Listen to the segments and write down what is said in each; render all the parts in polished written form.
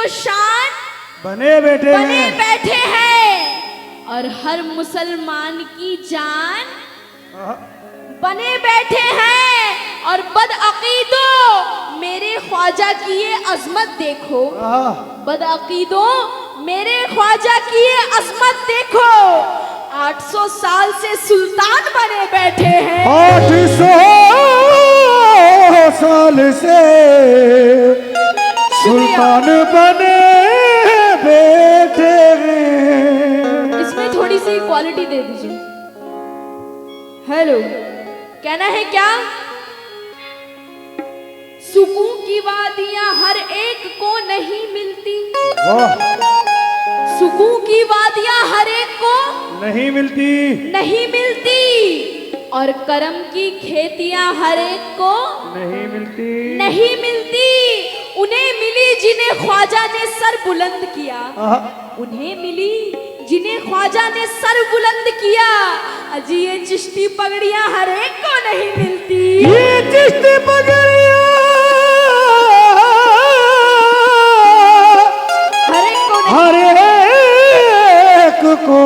शान बने बैठे हैं और हर मुसलमान की जान बने बैठे हैं। और बदअकीदों मेरे ख्वाजा की ये अजमत देखो, बदअकीदों मेरे ख्वाजा की ये अजमत देखो। 800 साल से सुल्तान बने बैठे हैं, 800 साल से सुल्तान बने बैठे हैं। इसमें थोड़ी सी क्वालिटी दे दीजिए। हेलो, कहना है क्या? सुकून की वादियां हर एक को नहीं मिलती, सुकून की वादियां हर एक को नहीं मिलती, और करम की खेतियां हर एक को नहीं मिलती। उन्हें मिली जिन्हें ख्वाजा ने सर बुलंद किया, उन्हें मिली जिन्हें ख्वाजा ने सर बुलंद किया। अजी ये चिश्ती पगड़ियां हर एक को नहीं मिलती, ये चिश्ती पगड़ियां हर एक को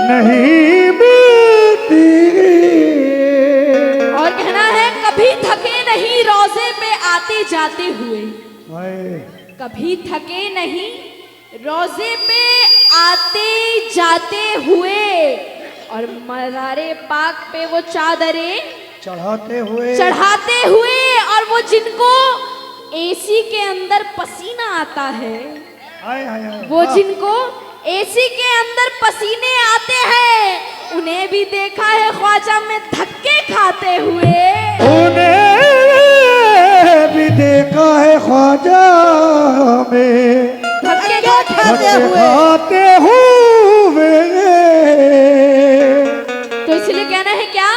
नहीं मिलती। और कहना है कभी थके नहीं रोजे पे आते जाते हुए, कभी थके नहीं रोजे पे आते जाते हुए। और मज़ारे पाक पे वो चादरें चढ़ाते हुए और वो जिनको एसी के अंदर पसीना आता है, वो जिनको एसी के अंदर पसीने आते हैं, उन्हें भी देखा है ख्वाजा में धक्के खाते हुए, उन्हें भी देखा है ख्वाजा में धक्के खाते हुए। तो इसलिए कहना है क्या?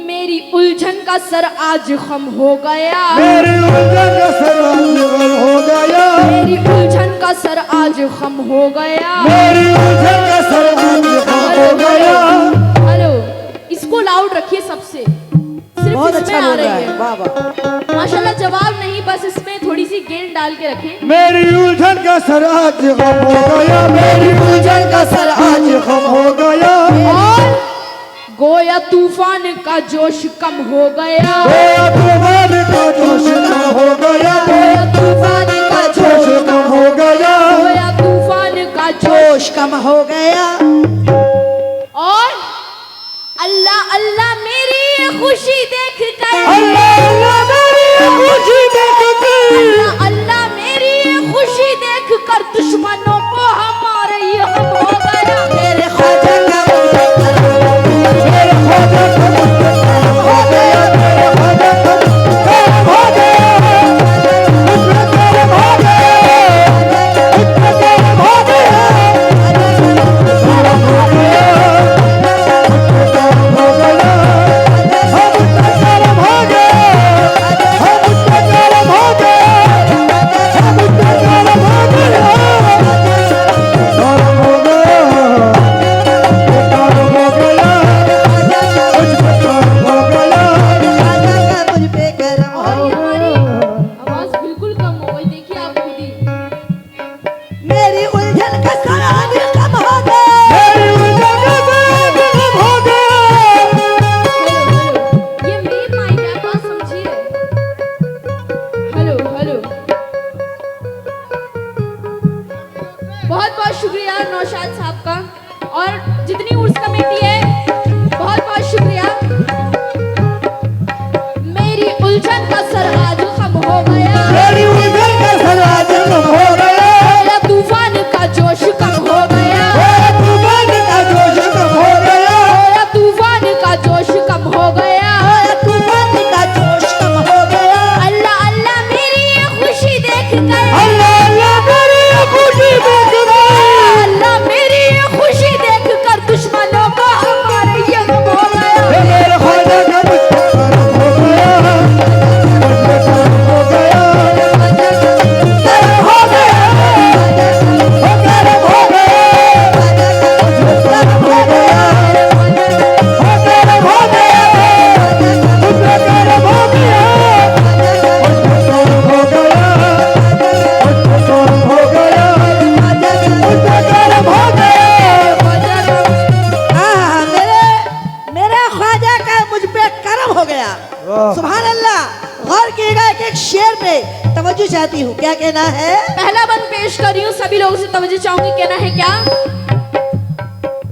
मेरी उलझन का सर आज खम हो गया, मेरी उलझन का सर आज खम हो गया, मेरी उलझन का सर आज खम हो गया, मेरी उलझन का सर आज खम हो गया। हेलो, इसको लाउड रखिए सबसे, सिर्फ बहुत इसमें अच्छा आ बोल रही रहा है। है, वाह वाह। माशाल्लाह, जवाब नहीं, बस इसमें थोड़ी सी गेंद डाल के रखें। मेरी उलझन का सर आज खम हो गया, मेरी उलझन का सर आज खम हो गया। और गोया तूफान का जोश कम हो गया, गोया तूफान का जोश कम हो गया, गोया तूफान का जोश कम हो गया, गोया तूफान का जोश कम हो गया। और अल्लाह अल्लाह मेरी ये खुशी देख कर, अल्लाह अल्लाह मेरी खुशी देख कर, अल्लाह अल्लाह मेरी ये खुशी देख कर दुश्मनों को हमारे ये हम हो गया। मेरे ख्वाजा का मेरे ख्वाजा का हो गया, मेरे ख्वाजा का हो गया, उसमें तेरे हो गया, उसमें तेरे हो गया, हो गया, हो गया, हम तेरे हो गया। वाह। सुभान अल्लाह। गौर किएगा एक एक शेर पे। तवज्जो चाहती हूँ, क्या कहना है? पहला बंद पेश कर रही हूँ, सभी लोगों से तवज्जो चाहूंगी। कहना है क्या?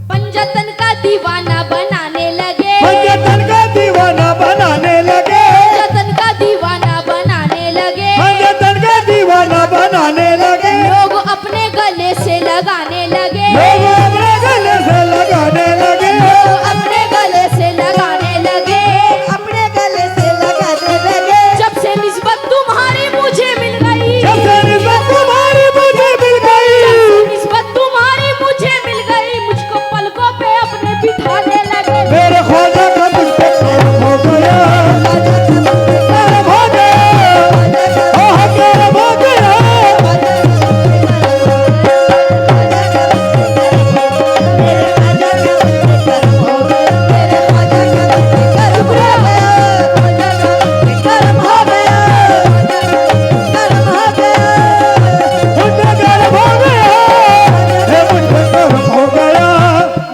पंजतन का दीवाना बनाने लगे, पंजतन का दीवाना बनाने लगे, पंजतन का दीवाना बनाने लगे, पंजतन का दीवाना बनाने लगे, लोग अपने गले से लगाने लगे, लोग अपने गले से लगाने लगे, लोग अपने गले से लगाने लगे। अपने गले से लगाने लगे। जब से निस्बत तुम्हारी मुझे मिल गई, जब से निस्बत तुम्हारी मुझे मिल गई, निस्बत तुम्हारी मुझे मिल गई, मुझको पलकों पे अपने बिठाने लगे। मेरे ख्वाजा का मुझ पे करम हो गया, करम हो गया, ओह करम हो गया। मुझे करम हो गया, हे मुझ पे करम हो गया।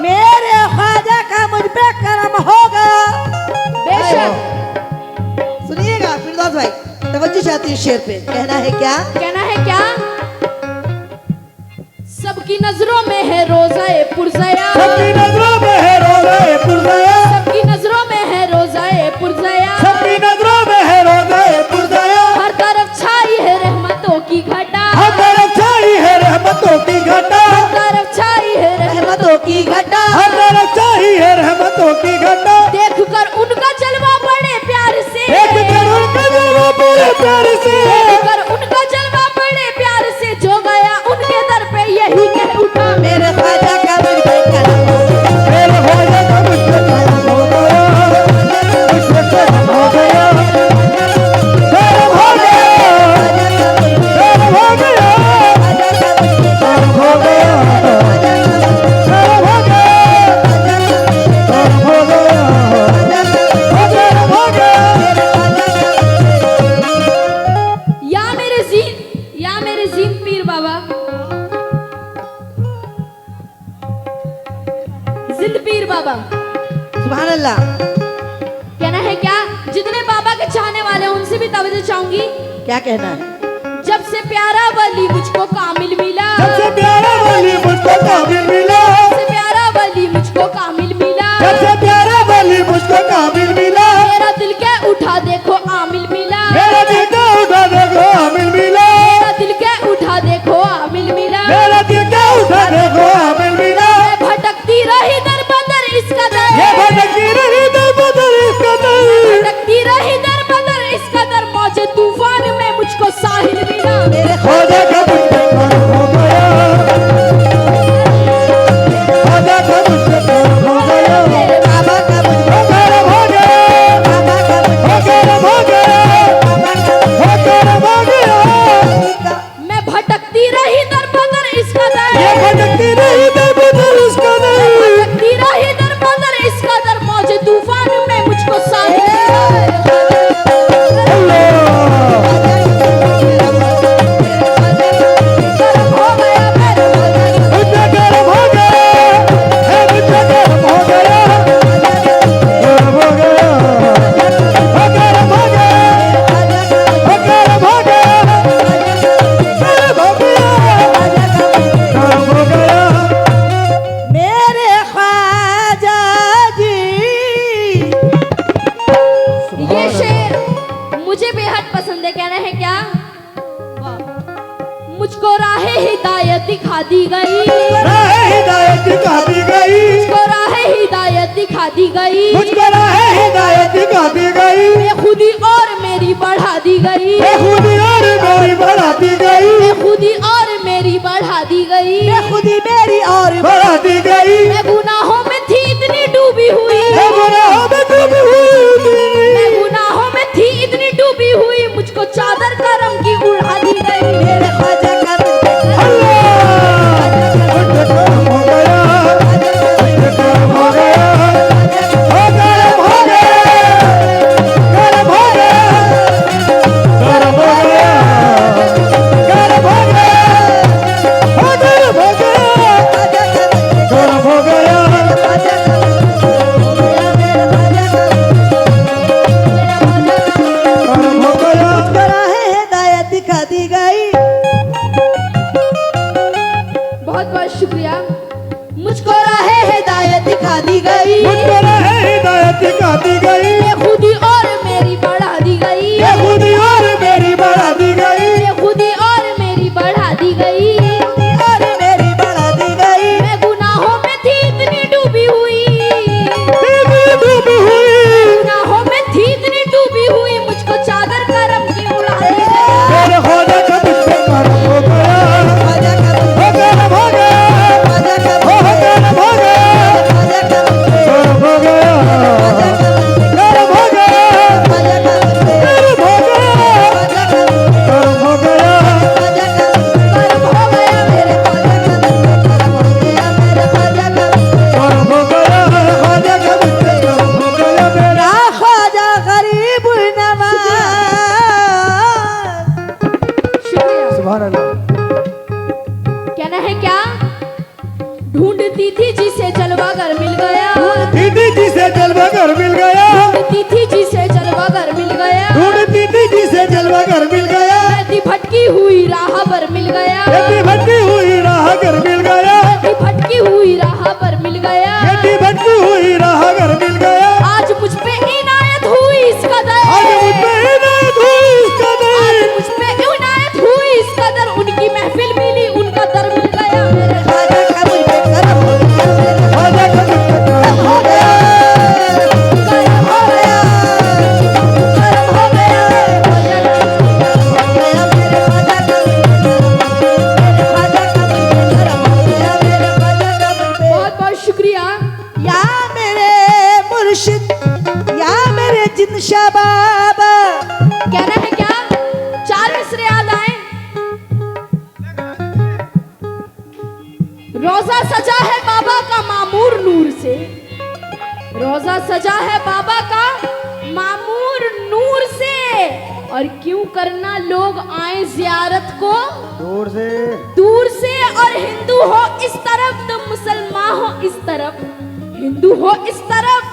मेरे ख्वाजा का मुझ पे करम हो गया। बेशक। सुनिएगा फिरदौस भाई, तवज्जो चाहती हूँ शेर पे। कहना है क्या? कहना है क्या? सबकी नजरों में है रोज़ाए पुरज़या, सबकी नजरों में है रोज़े पुरज़या, सबकी नजरों में है रोज़ाए पुरज़या, सबकी नजरों में है रोज़े पुरज़या। हर तरफ छाई है रहमतों की घटा, हर तरफ छाई है रहमतों की घटा, हर तरफ छाई है रहमतों की घटा। हर तरफ छाई है रहमतों की घटा। देखकर उनका जलवा बड़े प्यार से, एक कर उनका जलवा बड़े प्यार से, देखकर उनका जलवा बड़े प्यार से, जो गया उनके दर पे यही कह उठा। मेरे ख्वाजा का मुझ पे करम हो गया। मेरे ख्वाजा का मुझ पे करम हो गया, मुझ पे करम हो गया, करम हो गया, करम हो गया, करम हो गया, करम हो गया, करम हो गया, करम हो गया। या मेरे जीन पीर बाबा, जिंद पीर बाबा। सुभान अल्लाह। कहना है क्या? जितने बाबा के चाहने वाले हैं उनसे भी तवज्जो चाहूंगी। क्या कहना है? जब से प्यारा वली मुझको कामिल मिला, सबसे प्यारा वली मुझको कामिल मिला, सबसे प्यारा वली मुझको कामिल मिला, सबसे प्यारा वली मुझको कामिल मिला। मेरा दिल क्या उठा देखो आमिल मिला, मेरा दिल का उठा देखो आमिल मिला, मेरा दिल क्या उठा देखो आमिल मिला। मेरा दिल का उठा देखो आमिल मिला। मैं भटकती रही दर बदर इस कदर, ये भटकती रही दर बदर इस कदर, भटकती रही दर बदर इस कदर, मौजे तूफान में मुझको साहिल मिला। मेरे ख्वाजा का मुझ पे करम हो गया, ख्वाजा का मुझ पे करम हो गया, मेरे बाबा का मुझ पे करम हो गया, बाबा का मुझ करम हो गया, करम हो गया। पे मैं भटकती रही दर बदर इस कदर, ये भटकती रही दर बदर इस कदर, भटकती रही दर बदर इस कदर, मौजे तूफान में मुझको साहिल मिला। हो गया मेरे मौला, मुझे करम हो गया, हे मुझे करम हो गया, करम हो गया, करम हो गया, करम हो गया, करम हो गया, करम हो गया। मेरे ख्वाजा जी। ये शेर मुझे बेहद पसंद है। कहना है क्या? मुझको राह हिदायत दिखा दी गई, राह हिदायत दिखा दी गई, मुझको राह हिदायत दिखा दी गई, मुझको राह हिदायत दिखा दी गई, बेखुदी और मेरी बढ़ा दी गई, खुदी और मेरी बढ़ा दी गई, बेखुदी और मेरी बढ़ा दी गई, खुदी मेरी और बढ़ा दी गई। मैं गुनाहों में थी इतनी डूबी हुई, हे गुनाहों में डूबी हुई, मैं गुनाहों में थी इतनी डूबी हुई, मुझको चादर करम की उड़ा दी गई। मेरे ख्वाजा का मुझ पे अल्लाह मुझे करम हो गया, मुझे करम हो गया, करम हो गया, करम हो गया, करम हो गया, करम हो गया, करम हो गया, करम हो गया। बाबा। कहना है क्या? 4 मिसरे याद आए। रोजा सजा है बाबा का मामूर नूर से, रोजा सजा है बाबा का मामूर नूर से। और क्यों करना लोग आए जियारत को दूर से। दूर से। और हिंदू हो इस तरफ तो मुसलमान हो इस तरफ, हिंदू हो इस तरफ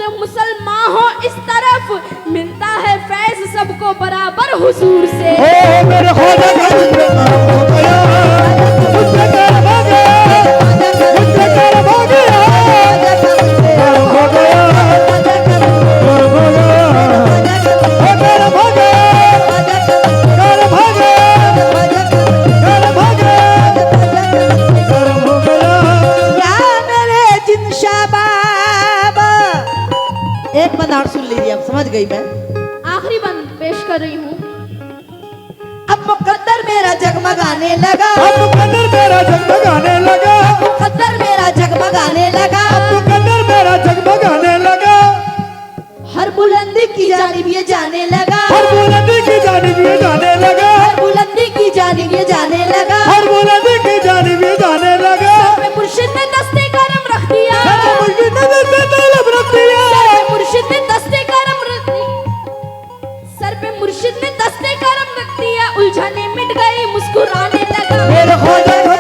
तो मुसलमान हो इस तरफ। मिलता है फैज सबको बराबर हुजूर से। ओ मेरे ख्वाजा का मुझसे हो गया, मुझसे कर हो गया, मुझसे कर हो गया, कर हो गया, कर हो गया, ओ कर हो गया, कर हो गया, कर हो गया, कर हो गया। क्या मेरे जिनशा बाबा। एक बंद और सुन लीजिए, अब समझ गई मैं। आखिरी बंद पेश कर रही हूँ। अब मुकद्दर मेरा जगमगाने लगा, अब मुकद्दर मेरा जगमगाने लगा, मुकद्दर मेरा जगमगाने लगा, मुकद्दर मेरा जगमगाने लगा। हर बुलंदी की जानिब ये जाने लगा, हर बुलंदी की जानिब ये जाने लगा, हर बुलंदी की जानिब ये जाने लगा। हर बुलंदी की जानिब ये जाने लगा। सर पे मुर्शिद ने दस्ते करम रख दिया, मुझे नजर से तलब रख दिया, सर पे मुर्शिद ने दस्ते करम रख दिया, सर पे मुर्शिद ने दस्ते करम रख दिया। उलझने मिट गई मुस्कुराने लगा। मेरे ख्वाजा का